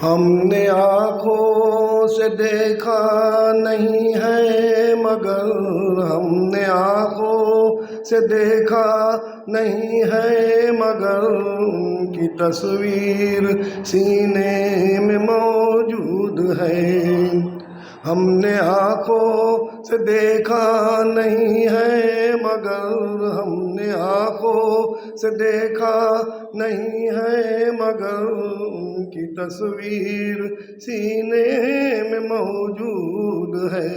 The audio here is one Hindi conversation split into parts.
हमने आँखों से देखा नहीं है मगर हमने आँखों से देखा नहीं है मगर उनकी तस्वीर सीने में मौजूद है। हमने आँखों से देखा नहीं है मगर हमने आँखों से देखा नहीं है मगर उनकी तस्वीर सीने में मौजूद है।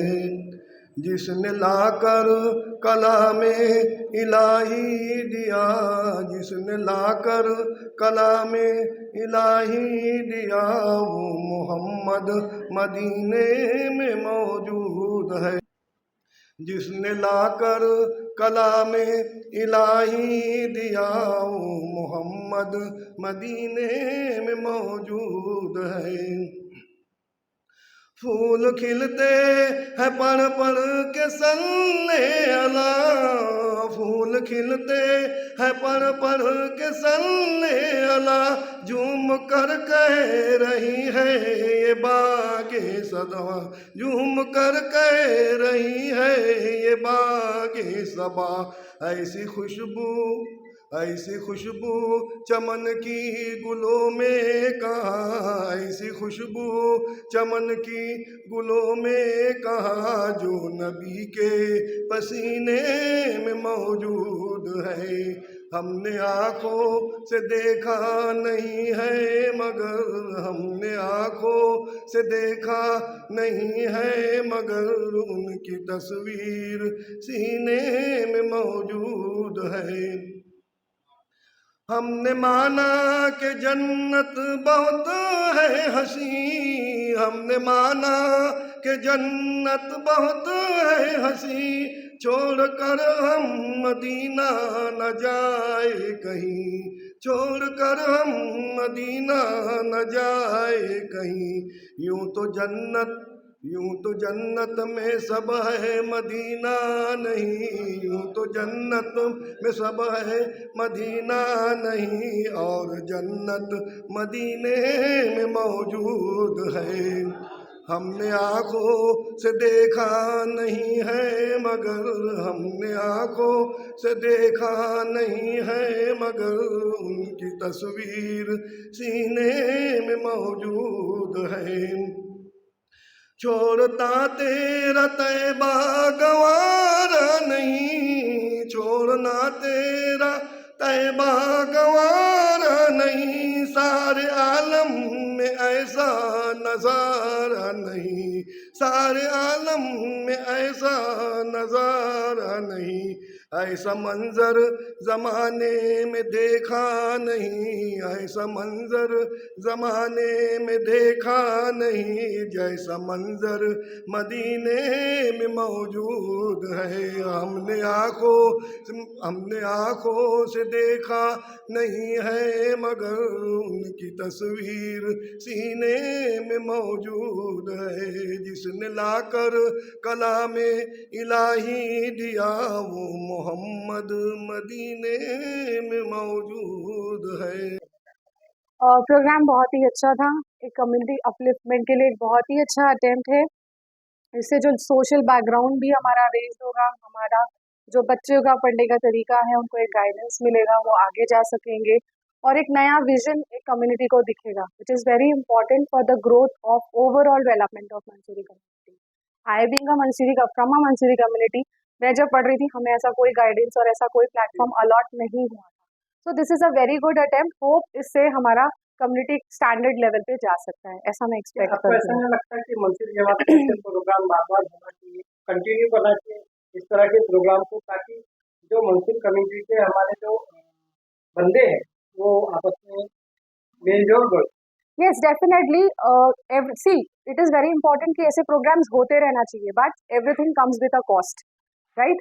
जिसने लाकर कलामे इलाही दिया, जिसने लाकर कलामे इलाही दिया, वो मोहम्मद मदीने में मौजूद है। जिसने लाकर कलामे इलाही दिया, वो मोहम्मद मदीने में मौजूद है। फूल खिलते हैं पढ़ पढ़ के सल्ले अला, फूल खिलते हैं पढ़ पढ़ के सल्ले अला, झूम कर कह रही है ये बागे सदा, झूम कर कह रही है ये बागे सबा। ऐसी खुशबू चमन की गुलों में कहाँ, ऐसी खुशबू चमन की गुलों में कहाँ, जो नबी के पसीने में मौजूद है। हमने आँखों से देखा नहीं है मगर हमने आँखों से देखा नहीं है मगर उनकी तस्वीर सीने में मौजूद है। हमने माना कि जन्नत बहुत है हसी, हमने माना कि जन्नत बहुत है हसी, छोड़ कर हम मदीना न जाए कहीं, छोड़ कर हम मदीना न जाए कहीं। यूं तो जन्नत में सब है मदीना नहीं, यूं तो जन्नत में सब है मदीना नहीं, और जन्नत मदीने में मौजूद है। हमने आँखों से देखा नहीं है मगर हमने आँखों से देखा नहीं है मगर उनकी तस्वीर सीने में मौजूद है। छोड़ता तेरा तैबा गवारा नहीं, छोड़ना तेरा तैबा गवारा नहीं, सारे आलम में ऐसा नज़ारा नहीं, सारे आलम में ऐसा नज़ारा नहीं। ऐसा मंजर जमाने में देखा नहीं, ऐसा मंजर जमाने में देखा नहीं, जैसा मंजर मदीने में मौजूद है। हमने आँखों से देखा नहीं है, मगर उनकी तस्वीर सीने में मौजूद है। जिसने लाकर कलामे इलाही दिया, वो मोहम्मद मदीने में मौजूद है। प्रोग्राम बहुत ही अच्छा था। एक कम्युनिटी अपलिफ्टमेंट के लिए एक बहुत ही अच्छा अटेम्प्ट है। इससे जो सोशल बैकग्राउंड भी हमारा रेज होगा, हमारा जो बच्चों का पढ़ने का तरीका है उनको एक गाइडेंस मिलेगा, वो आगे जा सकेंगे और एक नया विजन एक कम्युनिटी को दिखेगा, which is very important for the growth of overall development of Mansuri community. I being from a Mansuri community, मैं जब पढ़ रही थी हमें ऐसा कोई गाइडेंस और ऐसा कोई प्लेटफॉर्म अलॉट नहीं हुआ। So this is a very good attempt. Hope इससे हमारा कम्युनिटी स्टैंडर्ड लेवल पे जा सकता है, ऐसा मैं एक्सपेक्ट आपको करती ऐसा हूँ। नहीं लगता कि मंसूरी जमात का ऐसे प्रोग्राम बार-बार होना चाहिए, कंटिन्यू करना चाहिए इस तरह के प्रोग्राम को, ताकि जो मंसूरी कम्युनिटी के हमारे जो बंदे हैं वो आपस में मेल-जोल बढ़े? Yes, definitely. See, it is very important कि ऐसे programs होते रहना चाहिए, but everything comes with a cost, right?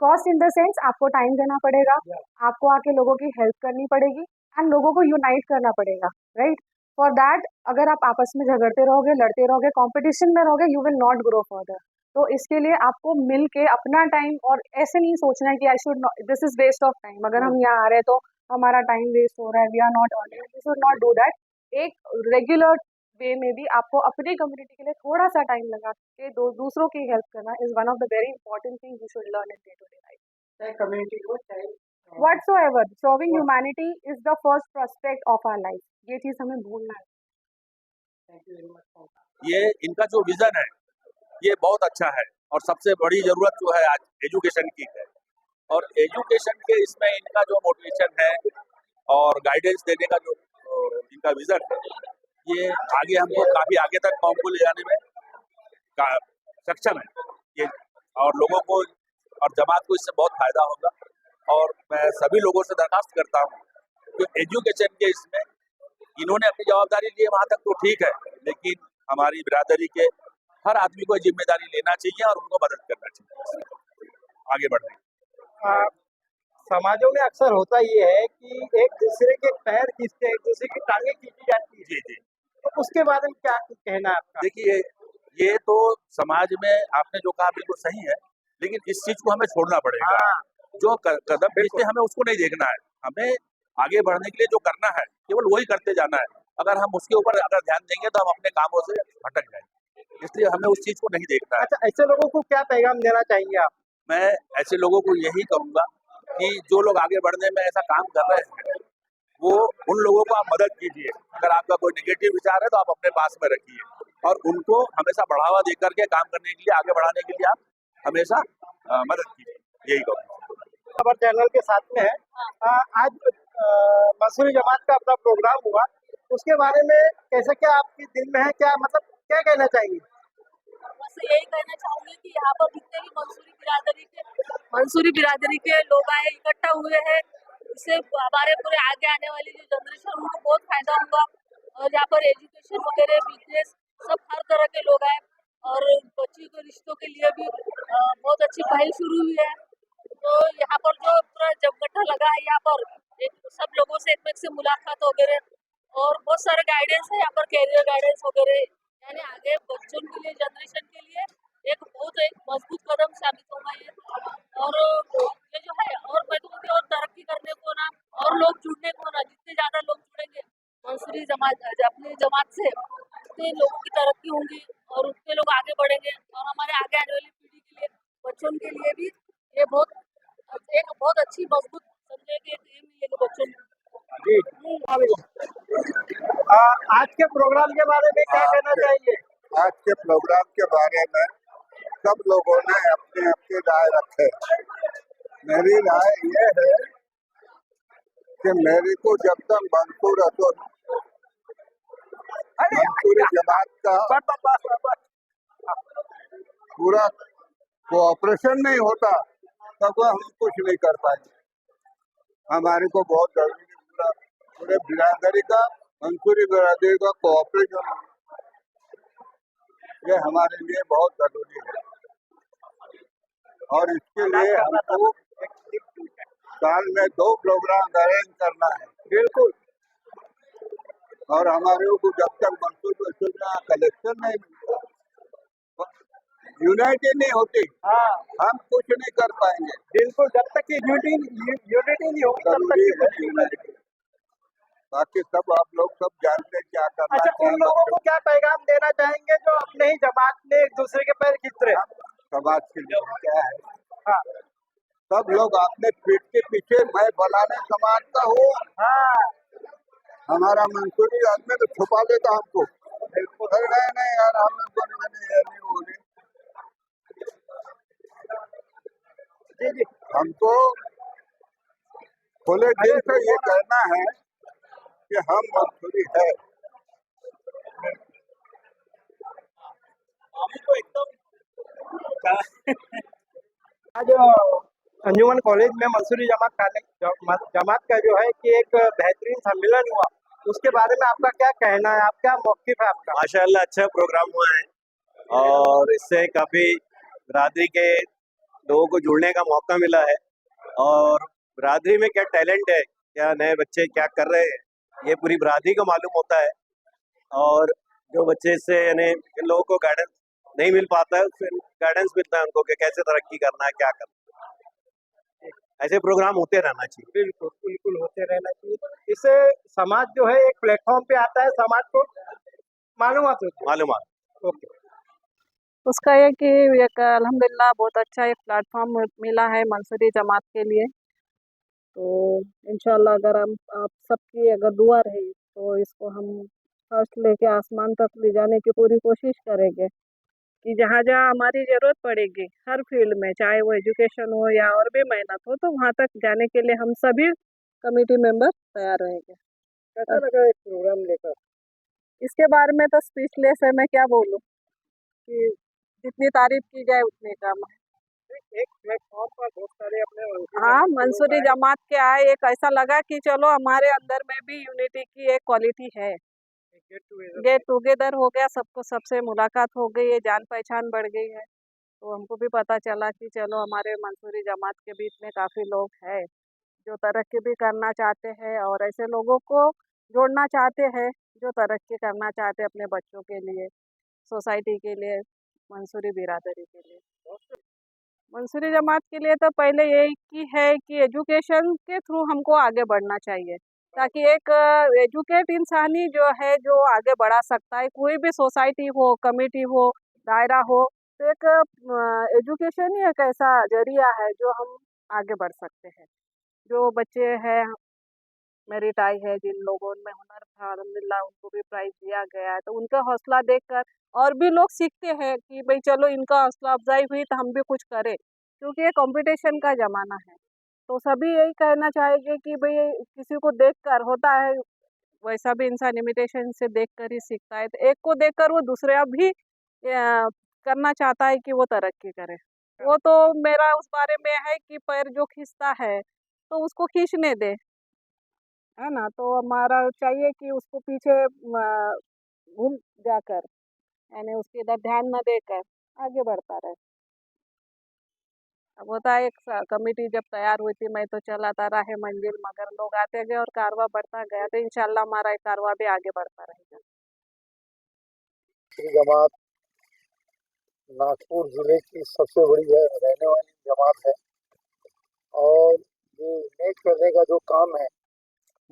Cost in the sense आपको टाइम देना पड़ेगा, आपको आके लोगों की हेल्प करनी पड़ेगी एंड लोगों को यूनाइट करना पड़ेगा, राइट? फॉर दैट अगर आप आपस में झगड़ते रहोगे, लड़ते रहोगे, कंपटीशन में रहोगे, you will not grow further. तो इसके लिए आपको मिल के अपना टाइम, और ऐसे नहीं सोचना है कि I should not, this is waste of time, अगर हम यहाँ आ रहे हैं तो हमारा टाइम वेस्ट हो रहा है, we are not earning, we should not do that. एक रेगुलर वे में भी आपको अपनी कम्युनिटी के लिए थोड़ा सा टाइम लगा के दूसरों की हेल्प करना is one of the very important thing you should learn in day to day life. चाहे कम्युनिटी हो, चाहे Whatsoever, serving humanity is the first prospect of our life. ये चीज हमें भूलना है। Thank you very much. ये इनका जो विजन है ये बहुत अच्छा है और सबसे बड़ी जरूरत जो है आज एजुकेशन की है, और एजुकेशन के इसमें इनका जो मोटिवेशन है और गाइडेंस देने का जो इनका विजन है, ये आगे हमको काफी आगे तक कौम को ले जाने में सक्षम है ये, और लोगों को और जमात को इससे बहुत फायदा होगा। और मैं सभी लोगों से दरखास्त करता हूँ कि एजुकेशन के इसमें इन्होंने अपनी जवाबदारी ली है, वहाँ तक तो ठीक है, लेकिन हमारी बिरादरी के हर आदमी को जिम्मेदारी लेना चाहिए और उनको मदद करना चाहिए आगे बढ़ने। समाजों में अक्सर होता ये है कि एक दूसरे के पैर खींचते हैं, एक दूसरे की टांगे खींची जाती है। जी जी, तो उसके बारे में क्या कहना है आपका? देखिए ये तो समाज में आपने जो कहा बिल्कुल सही है, लेकिन इस चीज को हमें छोड़ना पड़ेगा। जो कदम खींचते हमें उसको नहीं देखना है, हमें आगे बढ़ने के लिए जो करना है केवल वही करते जाना है। अगर हम उसके ऊपर अगर ध्यान देंगे तो हम अपने कामों से भटक जाएंगे, इसलिए हमें उस चीज को नहीं देखना है। अच्छा, ऐसे लोगों को क्या पैगाम देना चाहेंगे आप? मैं ऐसे लोगों को यही कहूंगा कि जो लोग आगे बढ़ने में ऐसा काम कर रहे हैं वो उन लोगों को आप मदद कीजिए। अगर आपका कोई नेगेटिव विचार है तो आप अपने पास में रखिए और उनको हमेशा बढ़ावा देकर के काम करने के लिए, आगे बढ़ाने के लिए आप हमेशा मदद कीजिए, यही कहूँगा। खबर चैनल के साथ में है। आज मंसूरी जमात का अपना प्रोग्राम हुआ, उसके बारे में कैसे क्या आपके दिल में है, क्या मतलब क्या कहना चाहिए? बस यही कहना चाहूंगी कि यहाँ पर जितने भी मंसूरी बिरादरी के लोग आए, इकट्ठा हुए हैं, इससे हमारे पूरे आगे आने वाली जो जनरेशन उनको बहुत फायदा होगा। और यहाँ पर एजुकेशन वगैरह, बिजनेस, सब हर तरह के लोग आए और बच्ची के रिश्तों के लिए भी बहुत अच्छी पहल शुरू हुई है। तो यहाँ पर जो पूरा जमघटा लगा है, यहाँ पर सब लोगों से एक से मुलाकात वगैरह और बहुत सारे गाइडेंस है यहाँ पर, कैरियर गाइडेंस वगैरह, यानी आगे बच्चों के लिए, जनरेशन के लिए एक मजबूत कदम साबित होगा ये। और ये जो है, और मैं तो कहती हूँ और तरक्की करने को ना, और लोग जुड़ने को ना, जितने ज्यादा लोग जुड़ेंगे मंसूरी जमात अपनी जमात से, उतने लोगों की तरक्की होगी और उतने लोग आगे बढ़ेंगे और हमारे आगे आने वाली पीढ़ी के लिए, बच्चों के लिए भी ये बहुत अच्छी मजबूत समझे कि ये मिलेगा बच्चों को। आज के प्रोग्राम के बारे में क्या कहना चाहिए? आज के प्रोग्राम के बारे में सब लोगों ने अपनी अपनी राय रखे। मेरी राय ये है कि मेरी को जब तक मंसूरी जमात का पूरा कोऑपरेशन नहीं होता तब हम कुछ नहीं कर पाएंगे। हमारे को बहुत जरूरी है, पूरे बिरादरी का, मंसूरी बिरादरी का कोऑपरेशन, ये हमारे लिए बहुत जरूरी है। और इसके लिए हमको साल में 2 प्रोग्राम अरेंज करना है। बिल्कुल। और हमारे को जब तक मंसूरी का कलेक्शन नहीं मिलता, यूनाइटेड नहीं होती, हाँ हम कुछ नहीं कर पाएंगे। बिल्कुल, जब तक कि यूनिटी नहीं होगी तब तक जरूरी कि है कुछ नहीं यूनाइटेड। बाकी सब आप लोग सब जानते हैं क्या करना अच्छा, है। उन लोगों को क्या पैगाम देना चाहेंगे जो अपने ही जमात में एक दूसरे के पैर खींच रहे हैं? समाज के लिए क्या है, हाँ सब लोग अपने पीठ के पीछे मैं फलाने समाज का हूँ, हाँ हमारा मंसूरी आदमी तो छुपा देता हमको। नहीं नहीं यार, हम नहीं हो रही। जी जी। हमको खुले दिल से ये कहना है कि हम मंसूरी है। आज अंजुमन कॉलेज में मंसूरी जमात का जो है कि एक बेहतरीन सम्मेलन हुआ, उसके बारे में आपका क्या कहना है, आप क्या मौक़िफ़ है आपका? माशाल्लाह अच्छा प्रोग्राम हुआ है और इससे काफ़ी बिरादरी के लोगों को जुड़ने का मौका मिला है और बिरादरी में क्या टैलेंट है, क्या नए बच्चे क्या कर रहे हैं, ये पूरी बिरादरी को मालूम होता है। और जो बच्चे से यानी इन लोगों को गाइडेंस नहीं मिल पाता है, उससे गाइडेंस मिलता है उनको कि कैसे तरक्की करना है, क्या करना है। ऐसे प्रोग्राम होते रहना चाहिए। बिल्कुल बिल्कुल, होते रहना चाहिए। इससे समाज जो है एक प्लेटफॉर्म पे आता है, समाज को मालूमात होती है। मालूमात। ओके। उसका ये कि एक अल्हम्दुलिल्लाह बहुत अच्छा एक प्लेटफॉर्म मिला है मंसूरी जमात के लिए। तो इंशाल्लाह अगर हम आप सबकी अगर दुआ रही तो इसको हम फर्स्ट लेके आसमान तक ले जाने की पूरी कोशिश करेंगे कि जहाँ जहाँ हमारी ज़रूरत पड़ेगी हर फील्ड में, चाहे वो एजुकेशन हो या और भी मेहनत हो, तो वहाँ तक जाने के लिए हम सभी कमेटी मेंबर तैयार रहेंगे। कैसा लगा एक प्रोग्राम लेकर? इसके बारे में तो स्पीचलेस है, मैं क्या बोलूँ कि जितनी तारीफ की जाए उतनी कम है। एक प्लेटफॉर्म पर बहुत सारे अपने हाँ, मंसूरी जमात के आए, एक ऐसा लगा कि चलो हमारे अंदर में भी यूनिटी की एक क्वालिटी है। गेट टुगेदर हो गया, सबको सबसे मुलाकात हो गई है, जान पहचान बढ़ गई है। तो हमको भी पता चला कि चलो हमारे मंसूरी जमात के बीच में काफ़ी लोग हैं जो तरक्की भी करना चाहते हैं और ऐसे लोगों को जोड़ना चाहते हैं जो तरक्की करना चाहते हैं अपने बच्चों के लिए, सोसाइटी के लिए, मंसूरी बिरादरी के लिए। मंसूरी जमात के लिए तो पहले यही की है कि एजुकेशन के थ्रू हमको आगे बढ़ना चाहिए, ताकि एक एजुकेट इंसान ही जो है जो आगे बढ़ा सकता है। कोई भी सोसाइटी हो, कमेटी हो, दायरा हो, तो एक एजुकेशन ही एक ऐसा जरिया है जो हम आगे बढ़ सकते हैं। जो बच्चे हैं मेरिट आई है, जिन लोगों में हुनर था अल्हम्दुलिल्लाह उनको भी प्राइज़ दिया गया है, तो उनका हौसला देखकर और भी लोग सीखते हैं कि भाई चलो इनका हौसला अफ़ज़ाई हुई तो हम भी कुछ करें, क्योंकि ये कंपटीशन का ज़माना है। तो सभी यही कहना चाहेंगे कि भई किसी को देखकर होता है, वैसा भी इंसान इमिटेशन से देखकर ही सीखता है। तो एक को देखकर वो दूसरा भी करना चाहता है कि वो तरक्की करे। वो तो मेरा उस बारे में है कि पैर जो खींचता है, तो उसको खींचने दें, है ना? तो हमारा चाहिए कि उसको पीछे भूल जाकर यानी उसके इधर ध्यान न देकर आगे बढ़ता रहे। अब होता है एक कमेटी जब तैयार हुई थी, मैं तो चलाता रहा है मंजिल, मगर लोग आते गए और कारवां बढ़ता गया, तो इंशाल्लाह हमारा ये कारवां भी आगे बढ़ता रहेगा। जमात नागपुर जिले की सबसे बड़ी रहने वाली जमात है और ये यूनाइट करने का जो काम है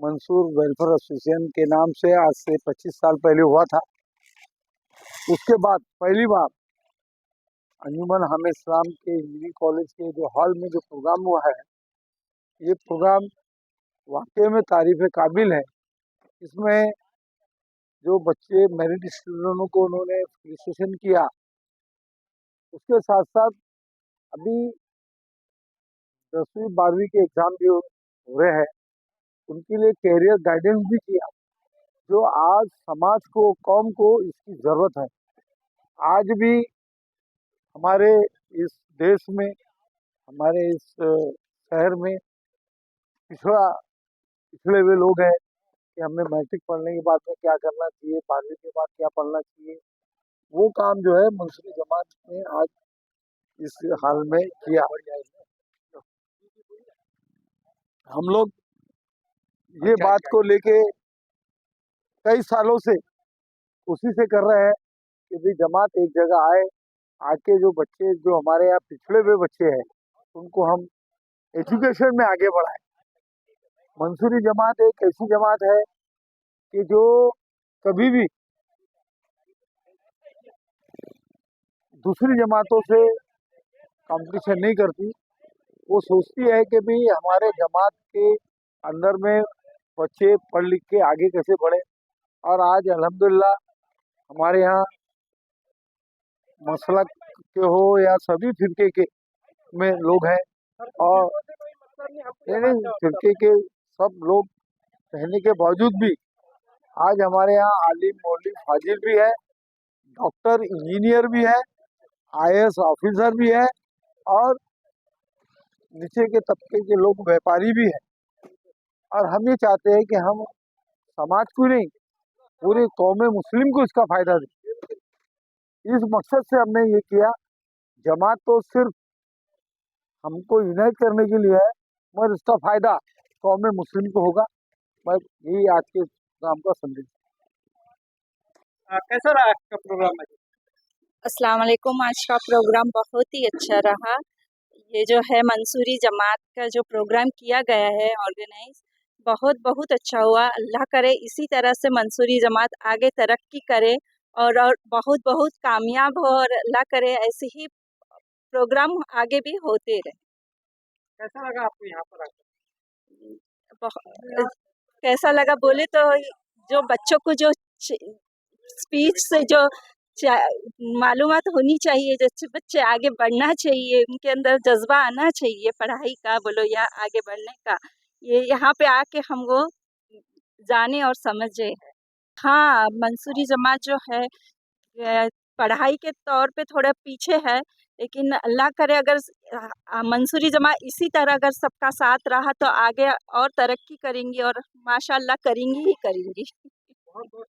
मंसूर वेलफेयर एसोसिएशन के नाम से आज से 25 साल पहले हुआ था। उसके बाद पहली बार अंजुमन हमें इस्लाम के इंजीनियरिंग कॉलेज के जो हॉल में जो प्रोग्राम हुआ है, ये प्रोग्राम वाकई में तारीफ़ काबिल है। इसमें जो बच्चे मेरिट स्टूडेंटों को उन्होंने फेलिसिटेशन किया, उसके साथ साथ अभी 10वीं 12वीं के एग्ज़ाम भी हो रहे हैं, उनके लिए कैरियर गाइडेंस भी किया, जो आज समाज को, कौम को इसकी ज़रूरत है। आज भी हमारे इस देश में हमारे इस शहर में पिछड़े हुए लोग हैं कि हमें मैट्रिक पढ़ने के बाद में क्या करना चाहिए, 12वीं के बाद क्या पढ़ना चाहिए, वो काम जो है मंसूरी जमात ने आज इस हाल में किया। हम लोग ये बात को लेके कई सालों से कोशिश से कर रहे हैं कि भी जमात एक जगह आए, आके जो बच्चे जो हमारे यहाँ पिछड़े हुए बच्चे हैं उनको हम एजुकेशन में आगे बढ़ाएं। मंसूरी जमात एक ऐसी जमात है कि जो कभी भी दूसरी जमातों से कंपटीशन नहीं करती। वो सोचती है कि भी हमारे जमात के अंदर में बच्चे पढ़ लिख के आगे कैसे बढ़े। और आज अल्हम्दुलिल्लाह हमारे यहाँ मसलक के हो या सभी फिरके के में लोग हैं, और फिरके के सब लोग रहने के बावजूद भी आज हमारे यहाँ आलिम मौलवी फाजिल भी है, डॉक्टर इंजीनियर भी है, IAS ऑफिसर भी है, और नीचे के तबके के लोग व्यापारी भी हैं। और हम ये चाहते हैं कि हम समाज को नहीं, पूरे कौम मुस्लिम को इसका फायदा दें। इस मकसद से हमने ये किया। जमात तो सिर्फ हमको यूनाइट करने के लिए है, मगर इसका फायदा कौम मुस्लिम को होगा। बस यही आज के काम का संदेश। कैसा रहा आपका प्रोग्राम है? अस्सलाम वालेकुम। आज का प्रोग्राम बहुत ही अच्छा रहा। ये जो है मंसूरी जमात का जो प्रोग्राम किया गया है ऑर्गेनाइज, बहुत बहुत अच्छा हुआ। अल्लाह करे इसी तरह से मंसूरी जमात आगे तरक्की करे और बहुत बहुत कामयाब हो, और अल्लाह करे ऐसे ही प्रोग्राम आगे भी होते रहे। कैसा लगा आपको यहाँ पर आकर? कैसा लगा बोले तो जो बच्चों को जो स्पीच से जो मालूमात होनी चाहिए, जैसे बच्चे आगे बढ़ना चाहिए, उनके अंदर जज्बा आना चाहिए पढ़ाई का बोलो या आगे बढ़ने का, ये यहाँ पे आके हमको जाने और समझे। हाँ, मंसूरी जमात जो है पढ़ाई के तौर पे थोड़ा पीछे है, लेकिन अल्लाह करे अगर मंसूरी जमात इसी तरह अगर सबका साथ रहा तो आगे और तरक्की करेंगी और माशाल्लाह करेंगी ही करेंगी। बहुत बहुत